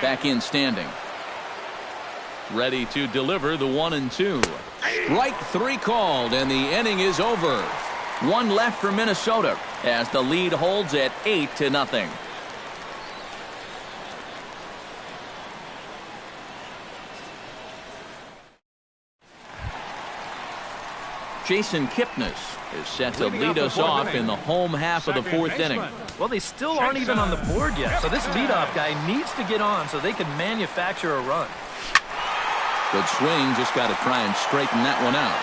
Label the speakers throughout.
Speaker 1: back in standing. Ready to deliver the 1-2. Strike 3 called, and the inning is over. One left for Minnesota as the lead holds at 8-0. Jason Kipnis is set to lead us off in the home half of the 4th inning.
Speaker 2: Well, they still aren't even on the board yet, so this leadoff guy needs to get on so they can manufacture a run.
Speaker 1: Good swing, just got to try and straighten that one out.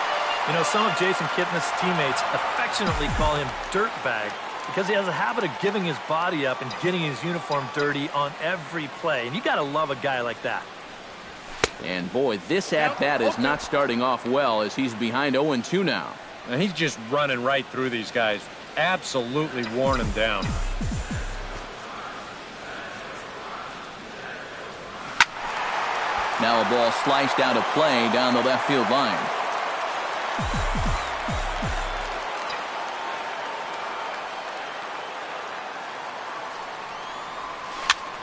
Speaker 2: You know, some of Jason Kipnis' teammates affectionately call him Dirtbag because he has a habit of giving his body up and getting his uniform dirty on every play, and you got to love a guy like that.
Speaker 1: And boy, this at-bat is not starting off well as he's behind 0-2 now.
Speaker 3: And he's just running right through these guys. Absolutely worn them down.
Speaker 1: Now a ball sliced out of play down the left field line.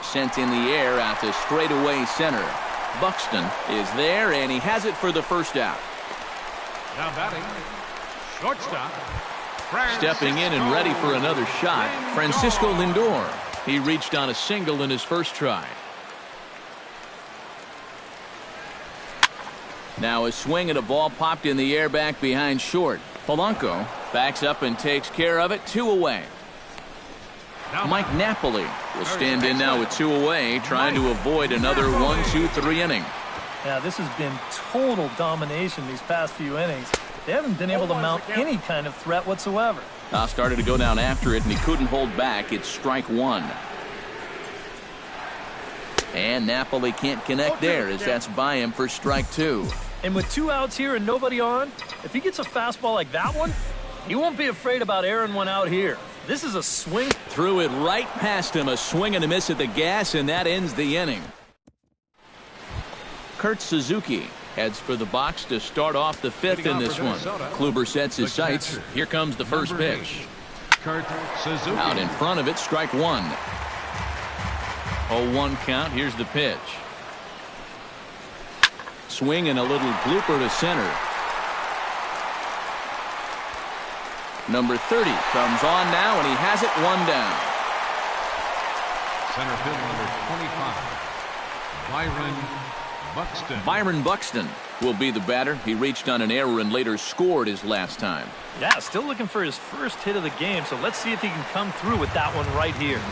Speaker 1: Sent in the air out to straightaway center. Buxton is there, and he has it for the first out.
Speaker 4: Now batting, shortstop.
Speaker 1: Stepping in and ready for another shot, Francisco Lindor. He reached on a single in his first try. Now a swing and a ball popped in the air back behind short. Polanco backs up and takes care of it. 2 away. Mike Napoli will stand in now with 2 away, trying to avoid another 1-2-3 inning.
Speaker 2: Yeah, this has been total domination these past few innings. They haven't been able to mount any kind of threat whatsoever.
Speaker 1: Started to go down after it, and he couldn't hold back. It's strike 1. And Napoli can't connect there as that's by him for strike 2.
Speaker 2: And with 2 outs here and nobody on, if he gets a fastball like that one, he won't be afraid about airing one out here. This is a swing.
Speaker 1: Threw it right past him, a swing and a miss at the gas, and that ends the inning. Kurt Suzuki heads for the box to start off the 5th in this one. Kluber sets his sights. Here comes the first pitch.
Speaker 4: Kurt Suzuki.
Speaker 1: Out in front of it, strike 1. 0-1 count. Here's the pitch. Swing and a little blooper to center. Number 30 comes on now, and he has it 1 down.
Speaker 4: Center field number 25, Byron Buxton.
Speaker 1: Byron Buxton will be the batter. He reached on an error and later scored his last time.
Speaker 2: Yeah, still looking for his first hit of the game, so let's see if he can come through with that one right here.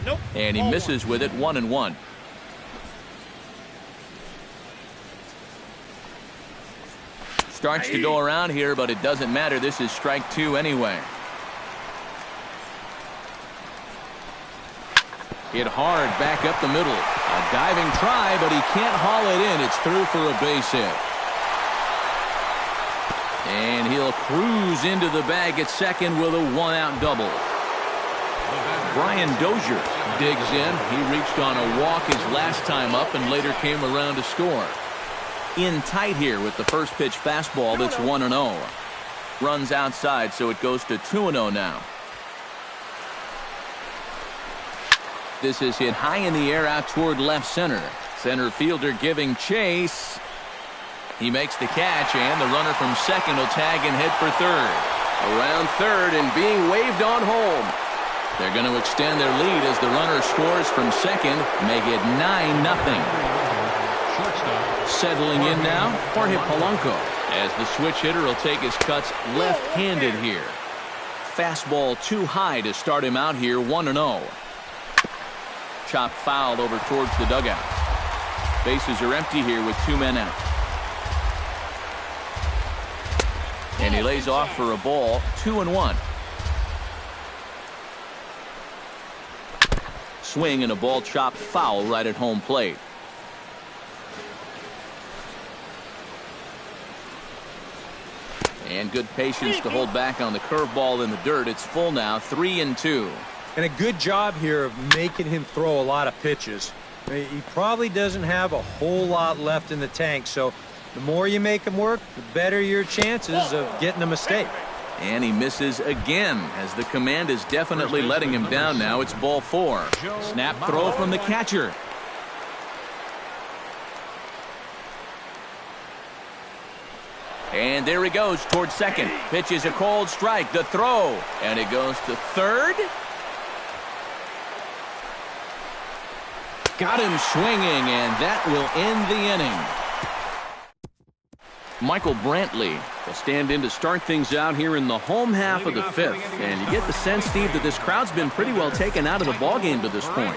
Speaker 2: Nope.
Speaker 1: And he misses with it. 1-1. Starts to go around here, but it doesn't matter. This is strike 2 anyway. Hit hard back up the middle. A diving try, but he can't haul it in. It's through for a base hit. And he'll cruise into the bag at second with a 1-out double. Brian Dozier digs in. He reached on a walk his last time up and later came around to score. In tight here with the first pitch fastball that's 1-0. Runs outside, so it goes to 2-0 now. This is hit high in the air out toward left center. Center fielder giving chase. He makes the catch, and the runner from second will tag and head for third. Around third and being waved on home. They're going to extend their lead as the runner scores from second, make it 9-0. Settling in now, Jorge Polanco, as the switch hitter will take his cuts left-handed here. Fastball too high to start him out here, 1-0. Chop fouled over towards the dugout. Bases are empty here with 2 men out. And he lays off for a ball, 2-1. Swing and a ball chopped foul right at home plate. And good patience to hold back on the curveball in the dirt. It's full now, 3-2.
Speaker 3: And a good job here of making him throw a lot of pitches. He probably doesn't have a whole lot left in the tank, so the more you make him work, the better your chances of getting a mistake.
Speaker 1: And he misses again, as the command is definitely letting him down now. It's ball 4. Snap throw from the catcher. And there he goes towards second. Pitch is a cold strike. The throw. And it goes to third. Got him swinging, and that will end the inning. Michael Brantley will stand in to start things out here in the home half of the 5th. And you get the sense, Steve, that this crowd's been pretty well taken out of the ballgame to this point.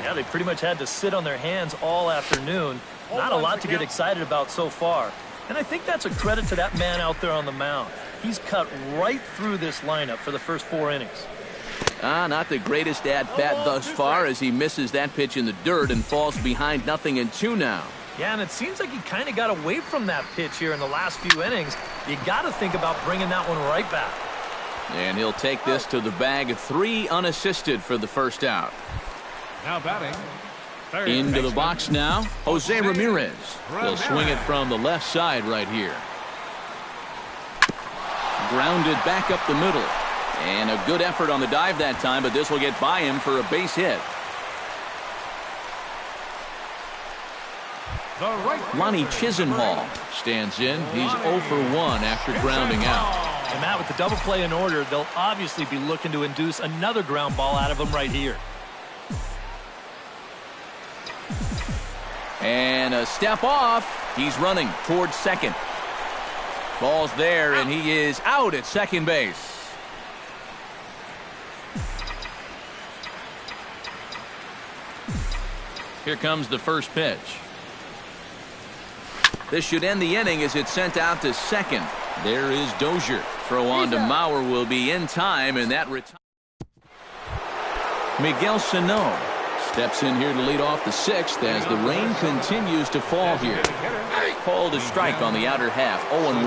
Speaker 2: Yeah, they pretty much had to sit on their hands all afternoon. Not a lot to get excited about so far. And I think that's a credit to that man out there on the mound. He's cut right through this lineup for the first 4 innings.
Speaker 1: Not the greatest at-bat thus far, as he misses that pitch in the dirt and falls behind 0-2 now.
Speaker 2: Yeah, and it seems like he kind of got away from that pitch here in the last few innings. You got to think about bringing that one right back.
Speaker 1: And he'll take this to the bag. 3 unassisted for the first out.
Speaker 4: Now batting.
Speaker 1: Into the box now, Jose Ramirez. He'll swing it from the left side right here. Grounded back up the middle. And a good effort on the dive that time, but this will get by him for a base hit. Lonnie Chisenhall stands in. He's 0 for 1 after grounding out.
Speaker 2: And Matt, with the double play in order, they'll obviously be looking to induce another ground ball out of him right here.
Speaker 1: And a step off. He's running towards second. Ball's there, and he is out at second base. Here comes the first pitch. This should end the inning as it's sent out to second. There is Dozier. Throw on to Mauer will be in time, and that retires. Miguel Sano steps in here to lead off the 6th as the rain continues to fall here. Called a strike on the outer half, 0-1.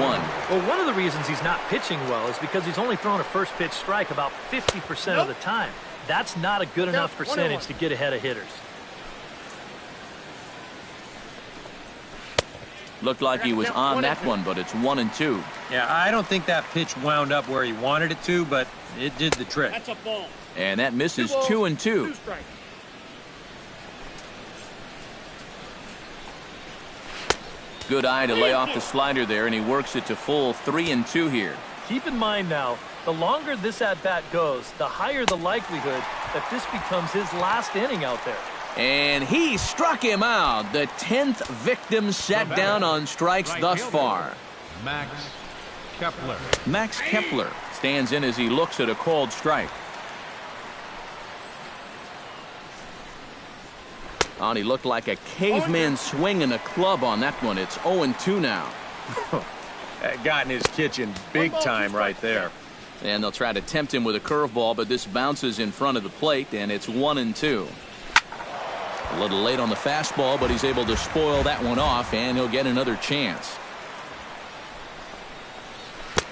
Speaker 2: Well, one of the reasons he's not pitching well is because he's only thrown a first pitch strike about 50% of the time. That's not a good enough percentage to get ahead of hitters.
Speaker 1: Looked like he was on that one, but it's 1-2.
Speaker 3: Yeah, I don't think that pitch wound up where he wanted it to, but it did the trick.
Speaker 5: That's a ball.
Speaker 1: And that misses 2-2. Good eye to lay off the slider there, and he works it to full 3-2 here.
Speaker 2: Keep in mind now, the longer this at-bat goes, the higher the likelihood that this becomes his last inning out there.
Speaker 1: And he struck him out. The 10th victim set down on strikes thus far.
Speaker 4: Max Kepler.
Speaker 1: Max Kepler stands in as he looks at a called strike. Oh, and he looked like a caveman swinging a club on that one. It's 0-2 now.
Speaker 3: Got in his kitchen big time right there.
Speaker 1: And they'll try to tempt him with a curveball, but this bounces in front of the plate, and it's 1-2. A little late on the fastball, but he's able to spoil that one off, and he'll get another chance.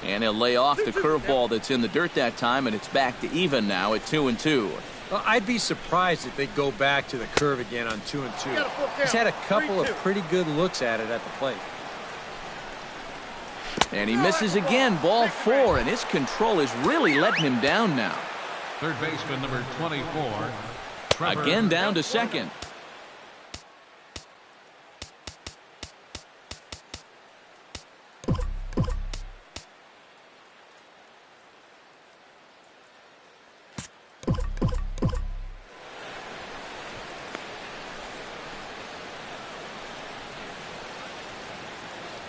Speaker 1: And he'll lay off the curveball that's in the dirt that time, and it's back to even now at 2-2.
Speaker 3: Well, I'd be surprised if they go back to the curve again on 2-2. He's had a couple of pretty good looks at it at the plate.
Speaker 1: And he misses again, ball 4, and his control is really letting him down now.
Speaker 4: Third baseman number 24. Trevor
Speaker 1: Again down to second.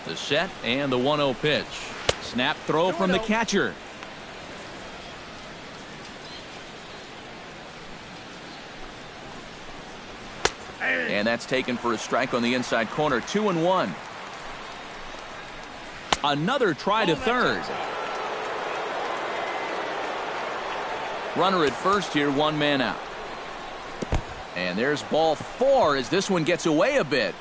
Speaker 1: The set and the 1-0 pitch. Snap throw from the catcher. And that's taken for a strike on the inside corner. 2-1. Another try to third. Runner at first here, 1 man out. And there's ball 4 as this one gets away a bit.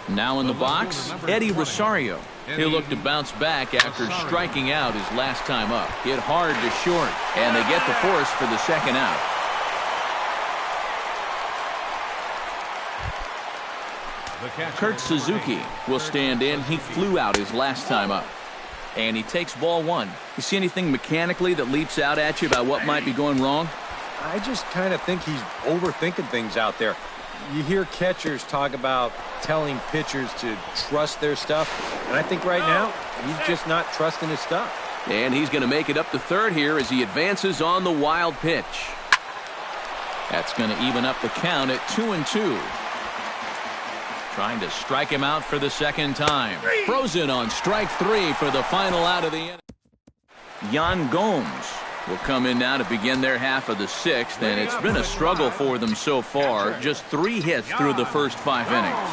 Speaker 1: Now in the box, Eddie Rosario. He'll look to bounce back after striking out his last time up. Hit hard to short, and they get the force for the second out.
Speaker 4: The catcher,
Speaker 1: Kurt
Speaker 4: number
Speaker 1: Suzuki
Speaker 4: 8,
Speaker 1: will
Speaker 4: Kurt
Speaker 1: stand in. He
Speaker 4: Suzuki.
Speaker 1: flew out his last time up. And he takes ball one. You see anything mechanically that leaps out at you about what might be going wrong?
Speaker 3: I just kind of think he's overthinking things out there. You hear catchers talk about telling pitchers to trust their stuff, and I think right now he's just not trusting his stuff.
Speaker 1: And he's going to make it up to third here as he advances on the wild pitch. That's going to even up the count at 2-2. Trying to strike him out for the second time. Frozen on strike three for the final out of the inning. Yan Gomes will come in now to begin their half of the sixth, and it's been a struggle for them so far. Just 3 hits through the first 5 innings.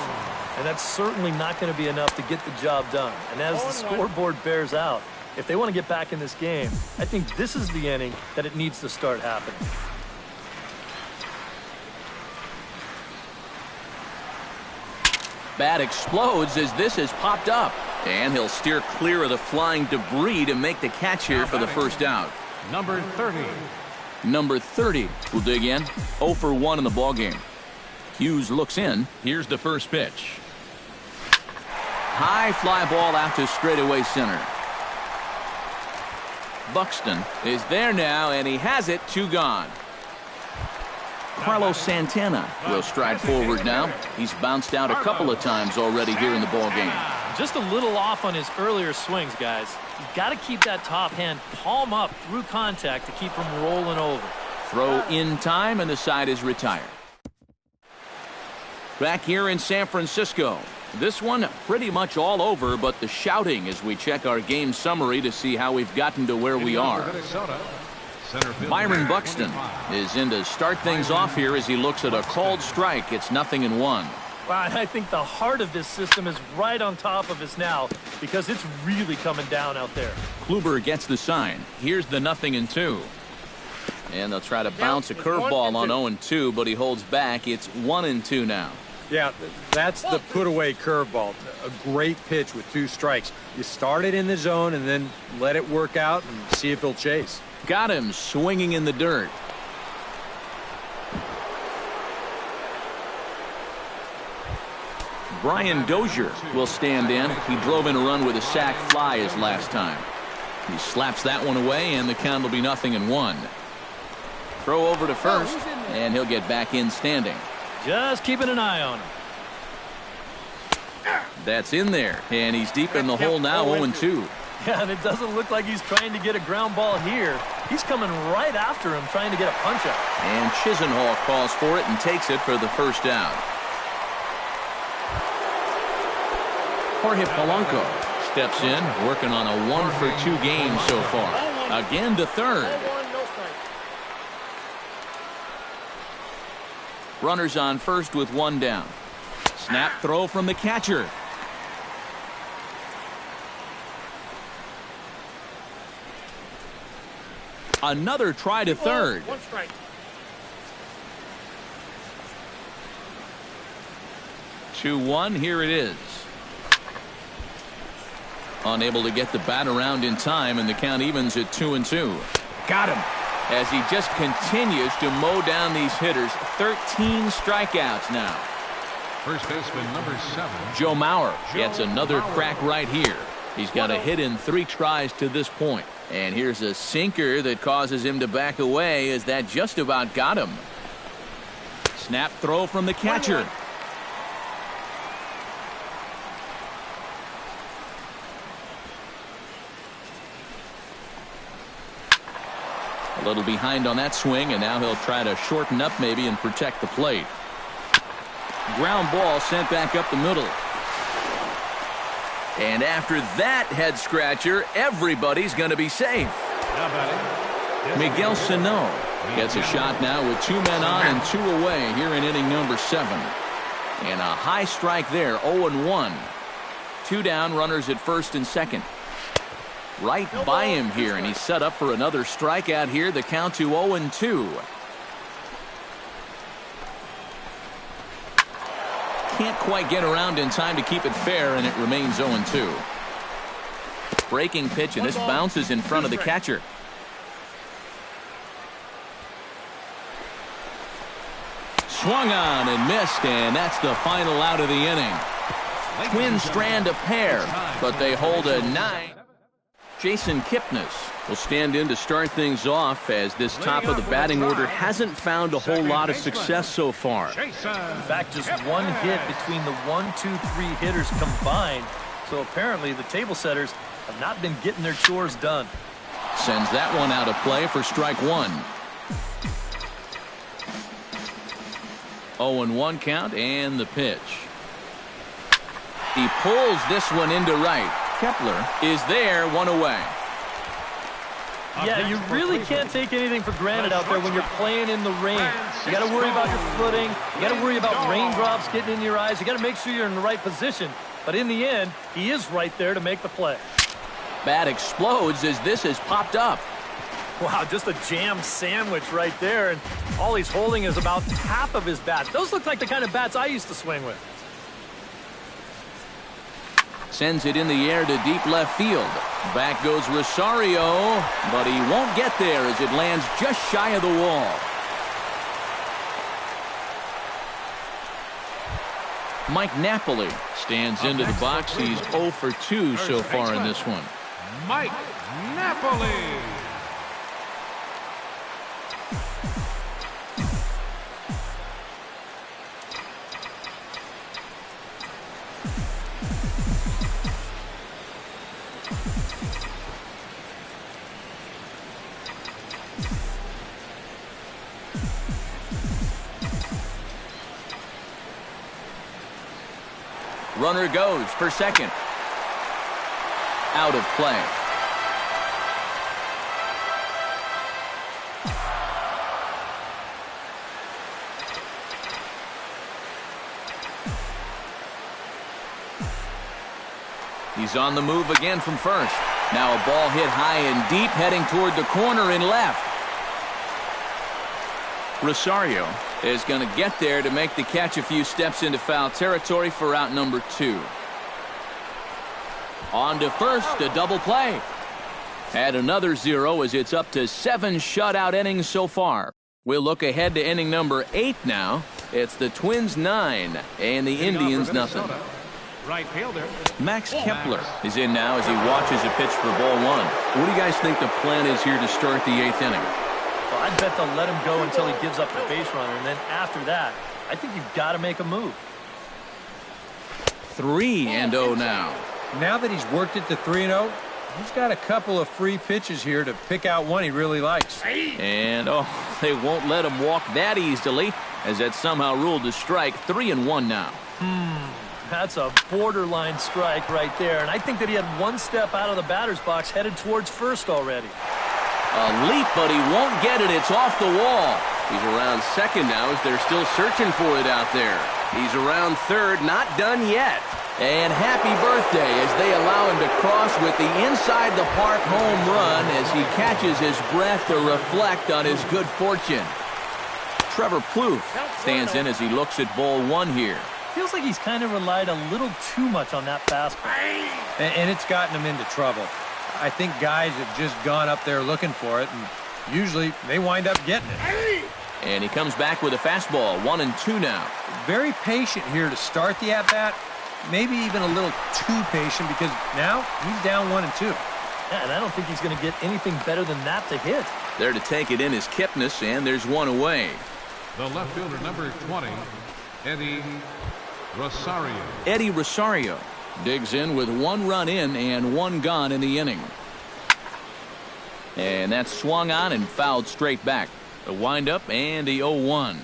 Speaker 2: And that's certainly not going to be enough to get the job done. And as the scoreboard bears out, if they want to get back in this game, I think this is the inning that it needs to start happening.
Speaker 1: Bat explodes as this has popped up. And he'll steer clear of the flying debris to make the catch here for the first out.
Speaker 4: Number 30.
Speaker 1: Number 30 will dig in. 0 for 1 in the ballgame. Hughes looks in. Here's the first pitch. High fly ball out to straightaway center. Buxton is there now, and he has it. 2 gone. Carlos Santana will stride forward now. He's bounced out a couple of times already here in the ballgame.
Speaker 2: Just a little off on his earlier swings, guys. You've got to keep that top hand palm up through contact to keep him rolling over.
Speaker 1: Throw in time, and the side is retired. Back here in San Francisco. This one pretty much all over, but the shouting as we check our game summary to see how we've gotten to where we are.
Speaker 4: Minnesota. Center field,
Speaker 1: Byron Buxton
Speaker 4: 25.
Speaker 1: is in to start things off here as he looks at a called strike. It's 0-1.
Speaker 2: Wow, and I think the heart of this system is right on top of us now because it's really coming down out there.
Speaker 1: Kluber gets the sign. Here's the 0-2. And they'll try to bounce a curveball on 0-2, but he holds back. It's 1-2 now.
Speaker 3: Yeah, that's the put-away curveball. A great pitch with 2 strikes. You start it in the zone and then let it work out and see if he'll chase.
Speaker 1: Got him swinging in the dirt. Brian Dozier will stand in. He drove in a run with a sac fly his last time. He slaps that one away, and the count will be 0-1. Throw over to first, and he'll get back in standing.
Speaker 2: Just keeping an eye on him.
Speaker 1: That's in there, and he's deep in the hole now, 0-2.
Speaker 2: Yeah, and it doesn't look like he's trying to get a ground ball here. He's coming right after him, trying to get a punch out.
Speaker 1: And Chisenhall calls for it and takes it for the first out. Jorge Polanco steps in, working on a 1-for-2 game so far. Again to third. Runners on first with 1 down. Snap throw from the catcher. Another try to third.
Speaker 5: 1 strike.
Speaker 1: 2-1. Here it is. Unable to get the bat around in time, and the count evens at 2-2. Got him. As he just continues to mow down these hitters. 13 strikeouts now.
Speaker 4: First baseman number 7.
Speaker 1: Joe Mauer gets another crack right here. He's got a hit in 3 tries to this point. And here's a sinker that causes him to back away as that just about got him. Snap throw from the catcher. A little behind on that swing, and now he'll try to shorten up maybe and protect the plate. Ground ball sent back up the middle. And after that head scratcher, everybody's going to be safe. Miguel Sano gets a shot now with 2 men on and 2 away here in inning number 7. And a high strike there, 0-1. 2 down, runners at first and second. Right by him here, and he's set up for another strikeout here. The count to 0-2. Can't quite get around in time to keep it fair, and it remains 0-2. Breaking pitch, and this bounces in front of the catcher. Swung on and missed, and that's the final out of the inning. Twins strand a pair, but they hold a 9. Jason Kipnis will stand in to start things off, as this top of the batting order hasn't found a whole lot of success so far.
Speaker 2: In fact, just one hit between the 1, 2, 3 hitters combined. So apparently the table setters have not been getting their chores done.
Speaker 1: Sends that one out of play for strike one. 0-1 count, and the pitch. He pulls this one into right. Kepler is there, one away.
Speaker 2: Yeah, you really can't take anything for granted out there when you're playing in the rain. You got to worry about your footing. You got to worry about raindrops getting in your eyes. You got to make sure you're in the right position. But in the end, he is right there to make the play.
Speaker 1: Bat explodes as this has popped up.
Speaker 2: Wow, just a jam sandwich right there, and all he's holding is about half of his bat. Those look like the kind of bats I used to swing with.
Speaker 1: Sends it in the air to deep left field. Back goes Rosario, but he won't get there as it lands just shy of the wall. Mike Napoli stands into the box. He's 0 for 2 so far in this one.
Speaker 4: Mike Napoli.
Speaker 1: Runner goes for second. Out of play. He's on the move again from first. Now a ball hit high and deep, heading toward the corner and left. Rosario is going to get there to make the catch a few steps into foul territory for out number 2. On to first, a double play. Add another 0 as it's up to 7 shutout innings so far. We'll look ahead to inning number 8 now. It's the Twins 9 and the Indians nothing.
Speaker 4: Right fielder
Speaker 1: Max Kepler is in now as he watches a pitch for ball 1. What do you guys think the plan is here to start the 8th inning?
Speaker 2: Well, I'd bet they'll let him go until he gives up the base runner, and then after that, I think you've got to make a move.
Speaker 1: 3-0 now.
Speaker 3: Now that he's worked it to 3-0, he's got a couple of free pitches here to pick out one he really likes.
Speaker 1: And, they won't let him walk that easily, as that's somehow ruled a strike. 3-1 now.
Speaker 2: That's a borderline strike right there, and I think that he had one step out of the batter's box headed towards first already.
Speaker 1: A leap, but he won't get it. It's off the wall. He's around second now as they're still searching for it out there. He's around third, not done yet. And happy birthday as they allow him to cross with the inside-the-park home run as he catches his breath to reflect on his good fortune. Trevor Plouffe stands in as he looks at ball 1 here.
Speaker 2: Feels like he's kind of relied a little too much on that fastball.
Speaker 3: And it's gotten him into trouble. I think guys have just gone up there looking for it, and usually they wind up getting it.
Speaker 1: And he comes back with a fastball, 1-2 now.
Speaker 3: Very patient here to start the at-bat. Maybe even a little too patient because now he's down 1-2.
Speaker 2: Yeah, and I don't think he's going to get anything better than that to hit.
Speaker 1: There to take it in is Kipnis, and there's one away.
Speaker 4: The left fielder, number 20, Eddie Rosario.
Speaker 1: Eddie Rosario digs in with 1 run in and 1 gone in the inning. And that's swung on and fouled straight back. The windup and the 0-1.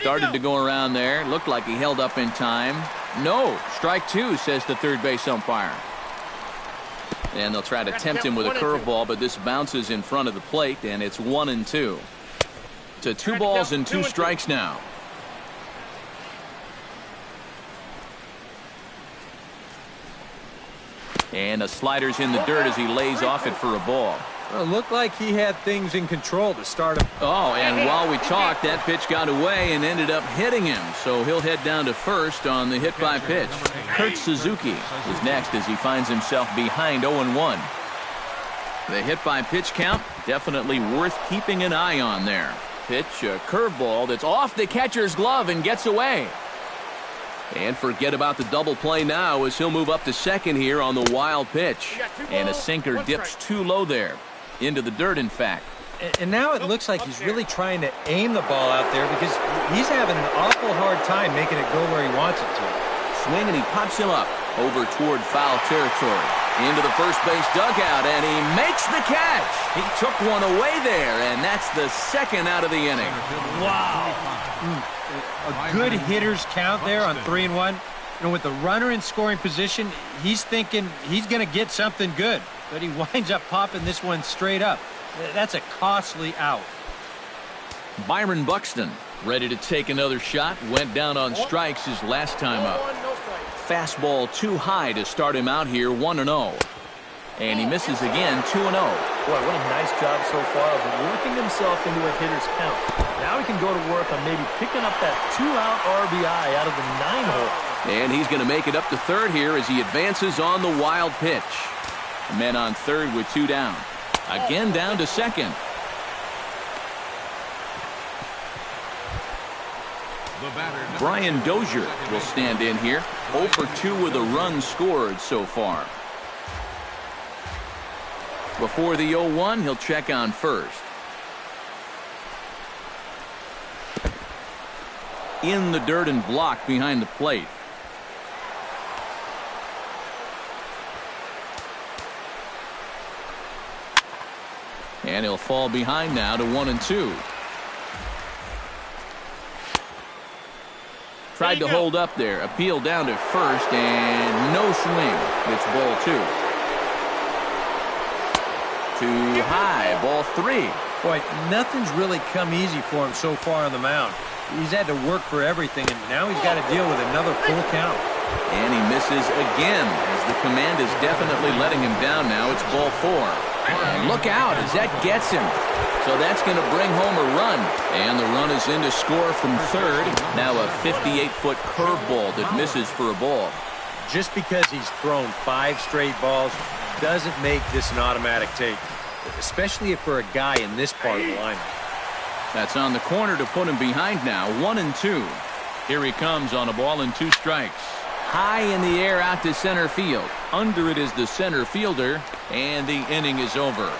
Speaker 1: Started to go around there. Looked like he held up in time. No, strike 2, says the third base umpire. And they'll try to tempt him with a curveball, but this bounces in front of the plate, and it's 1-2. To 2 balls and 2 strikes now. And a slider's in the dirt as he lays off it for a ball.
Speaker 3: Well, it looked like he had things in control to start him.
Speaker 1: Oh, and while we talked, that pitch got away and ended up hitting him. So he'll head down to first on the hit by pitch. Kurt Suzuki is next as he finds himself behind 0-1. The hit by pitch count, definitely worth keeping an eye on there. Pitch, a curveball that's off the catcher's glove and gets away. And forget about the double play now as he'll move up to second here on the wild pitch. And a sinker dips too low there. Into the dirt, in fact.
Speaker 3: And now it looks like he's really trying to aim the ball out there because he's having an awful hard time making it go where he wants it to.
Speaker 1: Swing, and he pops him up over toward foul territory. Into the first base dugout, and he makes the catch. He took one away there, and that's the second out of the inning.
Speaker 3: Wow. A good hitter's count there on 3-1. You know, with the runner in scoring position, he's thinking he's going to get something good, but he winds up popping this one straight up. That's a costly out.
Speaker 1: Byron Buxton ready to take another shot. Went down on strikes his last time up. Fastball too high to start him out here, 1-0. And he misses again, 2-0.
Speaker 2: Boy, what a nice job so far of working himself into a hitter's count. Now he can go to work on maybe picking up that 2-out RBI out of the 9-hole.
Speaker 1: And he's going to make it up to third here as he advances on the wild pitch. Men on third with 2 down. Again down to second. Brian Dozier will stand in here. 0 for 2 with a run scored so far. Before the 0-1, he'll check on first. In the dirt and blocked behind the plate. And he'll fall behind now to 1-2. Tried to hold up there. Appeal down to first, and no swing. It's ball 2. Too high. Ball 3.
Speaker 3: Boy, nothing's really come easy for him so far on the mound. He's had to work for everything, and now he's got to deal with another full count.
Speaker 1: And he misses again as the command is definitely letting him down now. It's ball 4. And look out as that gets him. So that's going to bring home a run. And the run is in to score from third. Now a 58-foot curveball that misses for a ball.
Speaker 3: Just because he's thrown 5 straight balls doesn't make this an automatic take, especially if for a guy in this part of the lineup.
Speaker 1: That's on the corner to put him behind now. 1-2. Here he comes on a ball and 2 strikes. High in the air out to center field. Under it is the center fielder, and the inning is over.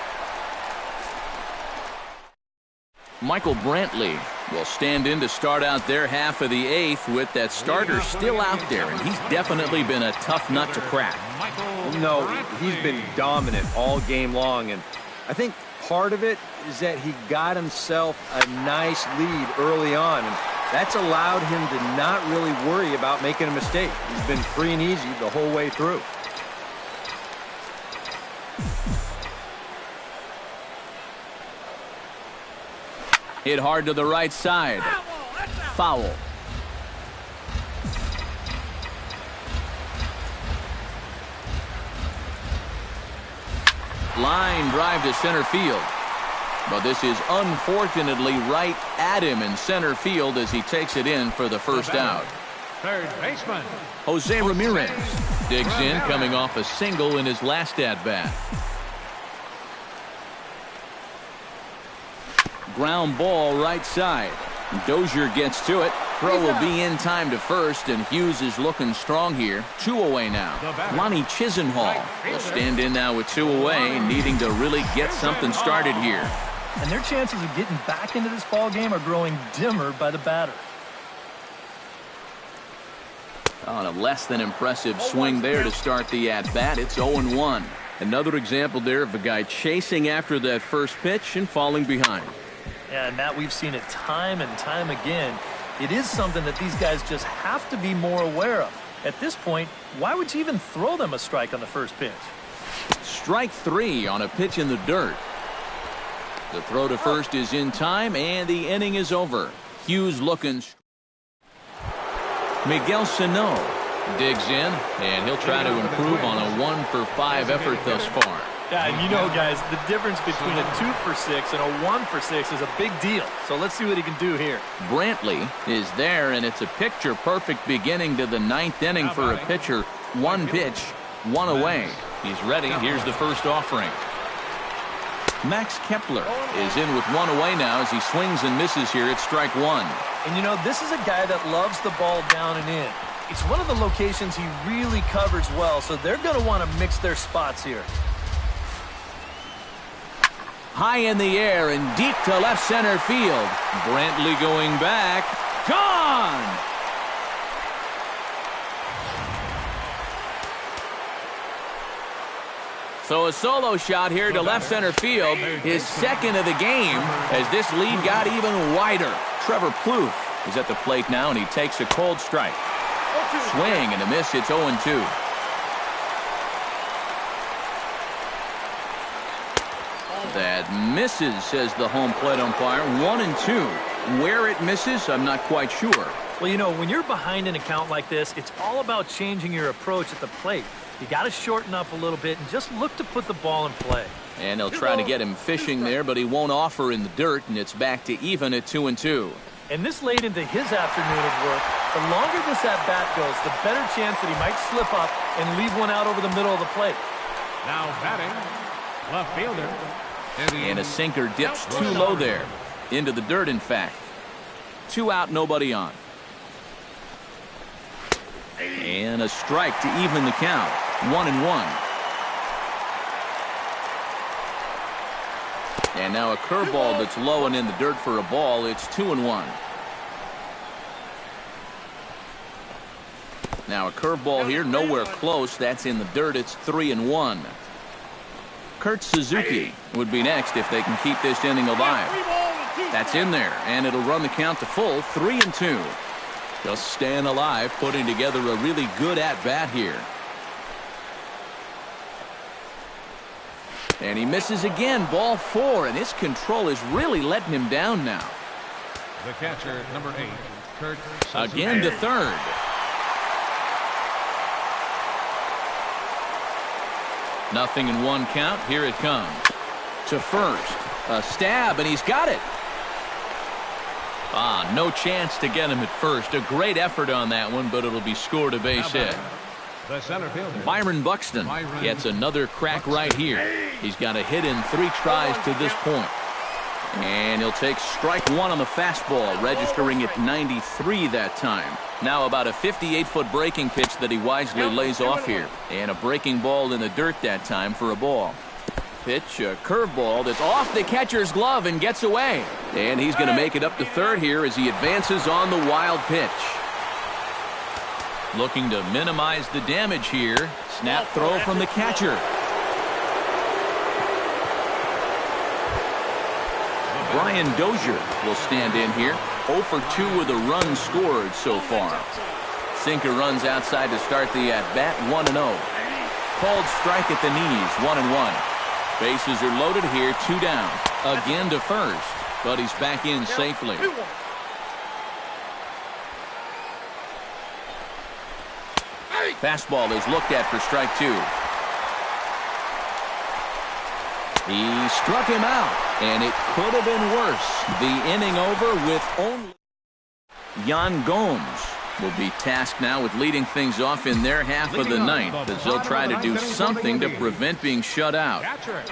Speaker 1: Michael Brantley will stand in to start out their half of the 8th with that starter still out there, and he's definitely been a tough nut to crack.
Speaker 3: No, he's been dominant all game long, and I think part of it is that he got himself a nice lead early on, and that's allowed him to not really worry about making a mistake. He's been free and easy the whole way through.
Speaker 1: Hit hard to the right side. Foul. Line drive to center field. But this is unfortunately right at him in center field as he takes it in for the first out.
Speaker 4: Third baseman
Speaker 1: Jose Ramirez digs in, coming off a single in his last at-bat. Ground ball right side. Dozier gets to it. Throw will be in time to first, and Hughes is looking strong here. 2 away now. Lonnie Chisenhall will stand in now with 2 away, needing to really get something started here.
Speaker 2: And their chances of getting back into this ball game are growing dimmer by the batter.
Speaker 1: On a less than impressive swing there to start the at-bat. It's 0-1. Another example there of a guy chasing after that first pitch and falling behind.
Speaker 2: Yeah, and Matt, we've seen it time and time again. It is something that these guys just have to be more aware of. At this point, why would you even throw them a strike on the first pitch?
Speaker 1: Strike 3 on a pitch in the dirt. The throw to first is in time, and the inning is over. Hughes looking. Miguel Sano digs in, and he'll try to improve on a 1-for-5 effort thus far.
Speaker 2: Yeah, and you know, guys, the difference between a 2-for-6 and a 1-for-6 is a big deal. So let's see what he can do here.
Speaker 1: Brantley is there, and it's a picture-perfect beginning to the 9th inning for a pitcher. 1 pitch, 1 away. He's ready. Here's the first offering. Max Kepler is in with one away now as he swings and misses here at strike one.
Speaker 2: And you know, this is a guy that loves the ball down and in. It's one of the locations he really covers well, so they're going to want to mix their spots here.
Speaker 1: High in the air and deep to left center field. Brantley going back. Gone! So a solo shot here to left center field, his second of the game, as this lead got even wider. Trevor Plouffe is at the plate now, and he takes a cold strike. Swing and a miss. It's 0-2. That misses, says the home plate umpire. 1-2. Where it misses, I'm not quite sure.
Speaker 2: Well, you know, when you're behind an account like this, it's all about changing your approach at the plate. You got to shorten up a little bit and just look to put the ball in play.
Speaker 1: And they'll try to get him fishing there, but he won't offer in the dirt, and it's back to even at 2-2.
Speaker 2: And this late into his afternoon of work, the longer this at-bat goes, the better chance that he might slip up and leave one out over the middle of the plate.
Speaker 4: Now batting, left fielder.
Speaker 1: And a sinker dips too low there. Into the dirt, in fact. 2 out, nobody on. And a strike to even the count. 1-1. And now a curveball that's low and in the dirt for a ball. It's 2-1. Now a curveball here, nowhere close. That's in the dirt. It's 3-1. Kurt Suzuki would be next if they can keep this inning alive. That's in there, and it'll run the count to full. 3-2. Just staying alive, putting together a really good at-bat here. And he misses again, ball 4, and his control is really letting him down now.
Speaker 4: The catcher, number 8, Kurt Suzuki.
Speaker 1: Again to third. Nothing in 1 count. Here it comes. To first. A stab, and he's got it. No chance to get him at first. A great effort on that one, but it'll be scored a base hit.
Speaker 4: The center fielder,
Speaker 1: Byron Buxton gets another crack right here. He's got a hit in 3 tries to this point. And he'll take strike 1 on the fastball, registering at 93 that time. Now about a 58-foot breaking pitch that he wisely lays off here. And a breaking ball in the dirt that time for a ball. Pitch, a curveball that's off the catcher's glove and gets away. And he's going to make it up to third here as he advances on the wild pitch. Looking to minimize the damage here. Snap throw from the catcher. Brian Dozier will stand in here. 0 for 2 with a run scored so far. Sinker runs outside to start the at-bat. 1-0. Called strike at the knees. 1-1. Bases are loaded here. 2 down. Again to first, but he's back in safely. Fastball is looked at for strike 2. He struck him out, and it could have been worse. The inning over with only Yan Gomes will be tasked now with leading things off in their half of the ninth, as they'll try to do something to prevent being shut out.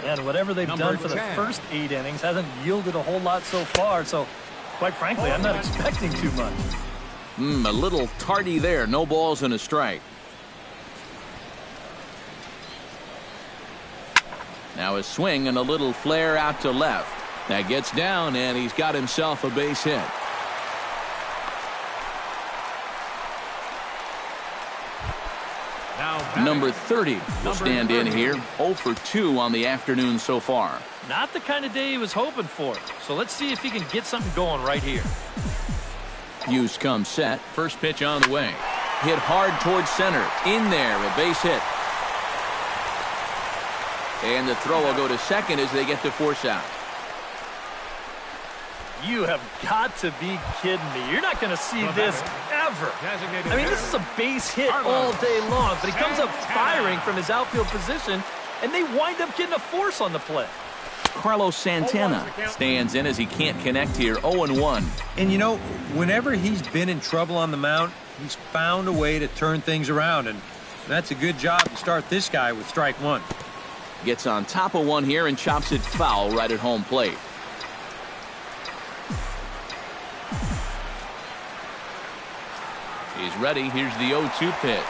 Speaker 2: And whatever they've done for the first 8 innings hasn't yielded a whole lot so far, so quite frankly, I'm not expecting too much.
Speaker 1: A little tardy there. No balls and a strike. Now a swing and a little flare out to left. That gets down, and he's got himself a base hit. Number 30 will stand in here. 0 for 2 on the afternoon so far.
Speaker 2: Not the kind of day he was hoping for. So let's see if he can get something going right here.
Speaker 1: Hughes comes set. First pitch on the way. Hit hard towards center. In there, a base hit. And the throw will go to second as they get the force out.
Speaker 2: You have got to be kidding me. You're not going to see this ever. I mean, this is a base hit all day long, but he comes up firing from his outfield position, and they wind up getting a force on the play.
Speaker 1: Carlos Santana stands in as he can't connect here. 0-1.
Speaker 3: And, you know, whenever he's been in trouble on the mound, he's found a way to turn things around, and that's a good job to start this guy with strike 1.
Speaker 1: Gets on top of one here and chops it foul right at home plate. He's ready. Here's the 0-2 pitch.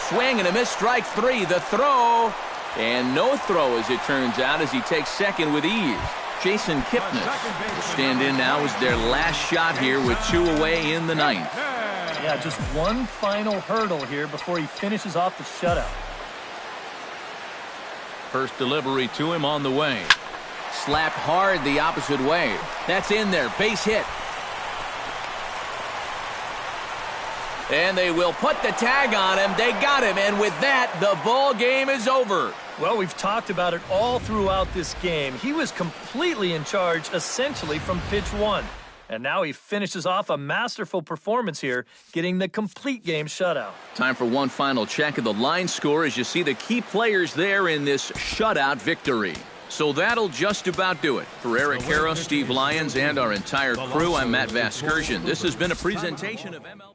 Speaker 1: Swing and a miss, strike three. The throw. And no throw, as it turns out, as he takes second with ease. Jason Kipnis will stand in now as their last shot here with 2 away in the ninth.
Speaker 2: Yeah, just one final hurdle here before he finishes off the shutout.
Speaker 1: First delivery to him on the way. Slapped hard the opposite way. That's in there. Base hit. And they will put the tag on him. They got him. And with that, the ball game is over.
Speaker 2: Well, we've talked about it all throughout this game. He was completely in charge, essentially, from pitch one. And now he finishes off a masterful performance here, getting the complete game shutout.
Speaker 1: Time for one final check of the line score as you see the key players there in this shutout victory. So that'll just about do it. For Eric Harrow, Steve Lyons, and our entire crew, I'm Matt Vasgersian. This has been a presentation of MLB.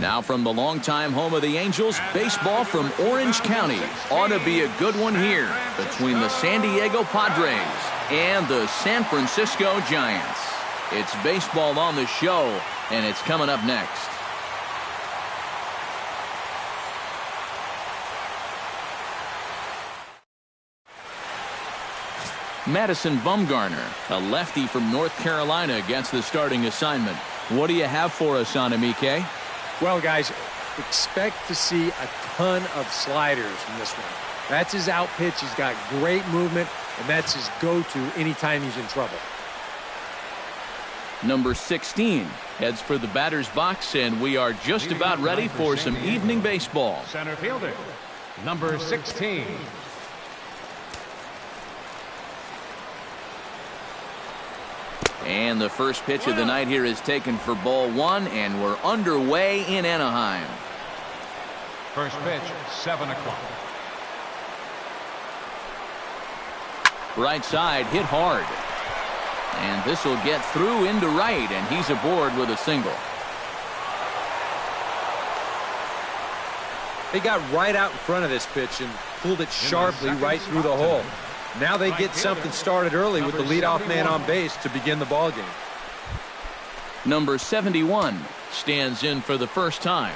Speaker 1: Now from the longtime home of the Angels, baseball from Orange County. Ought to be a good one here between the San Diego Padres and the San Francisco Giants. It's baseball on the show, and it's coming up next. Madison Bumgarner, a lefty from North Carolina, gets the starting assignment. What do you have for us on him, EK?
Speaker 3: Well, guys, expect to see a ton of sliders in this one. That's his out pitch. He's got great movement, and that's his go-to anytime he's in trouble.
Speaker 1: Number 16 heads for the batter's box, and we are just about ready for some evening baseball.
Speaker 4: Center fielder, number 16.
Speaker 1: And the first pitch of the night here is taken for ball one, and we're underway in Anaheim.
Speaker 4: First pitch, 7 o'clock.
Speaker 1: Right side hit hard. And this will get through into right, and he's aboard with a single.
Speaker 3: They got right out in front of this pitch and pulled it sharply right through the hole. Now they get something started early with the leadoff man on base to begin the ball game.
Speaker 1: Number 71 stands in for the first time.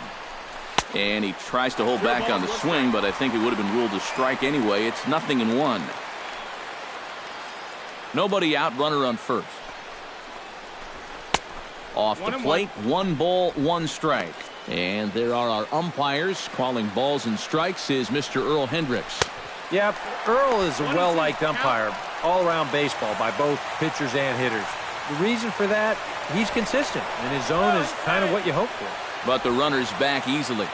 Speaker 1: And he tries to hold back on the swing, but I think it would have been ruled a strike anyway. It's 0-1. Nobody out, runner on first. Off the plate, 1 ball, 1 strike. And there are our umpires calling balls and strikes is Mr. Earl Hendricks.
Speaker 3: Yeah, Earl is a well-liked umpire all-around baseball by both pitchers and hitters. The reason for that, he's consistent, and his zone is kind of what you hope for.
Speaker 1: But the runner's back easily.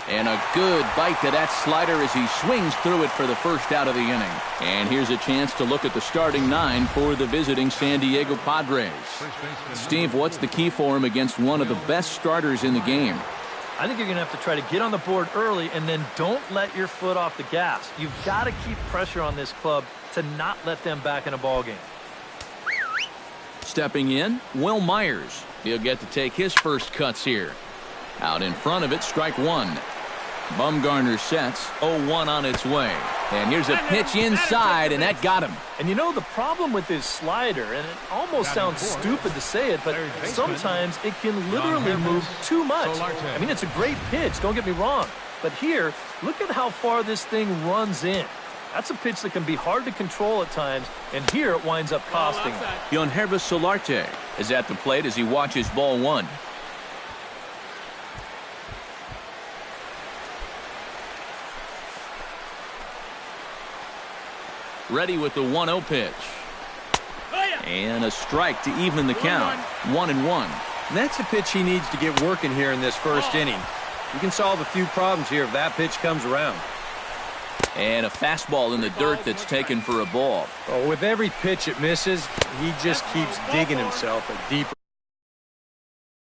Speaker 1: And a good bite to that slider as he swings through it for the first out of the inning. And here's a chance to look at the starting 9 for the visiting San Diego Padres. Steve, what's the key for him against one of the best starters in the game?
Speaker 2: I think you're going to have to try to get on the board early and then don't let your foot off the gas. You've got to keep pressure on this club to not let them back in a ball game.
Speaker 1: Stepping in, Will Myers. He'll get to take his first cuts here. Out in front of it, strike 1. Bumgarner sets, 0-1 on its way. And here's a pitch inside, and that got him.
Speaker 2: And you know the problem with his slider, and it almost sounds stupid to say it, but sometimes it can literally move too much. I mean, it's a great pitch, don't get me wrong. But here, look at how far this thing runs in. That's a pitch that can be hard to control at times, and here it winds up costing him.
Speaker 1: Yangervis Solarte is at the plate as he watches ball 1. Ready with the 1-0 pitch. And a strike to even the count. 1-1.
Speaker 3: And that's a pitch he needs to get working here in this first inning. You can solve a few problems here if that pitch comes around.
Speaker 1: And a fastball in the dirt that's taken for a ball.
Speaker 3: Oh, with every pitch it misses, he just keeps digging himself a deeper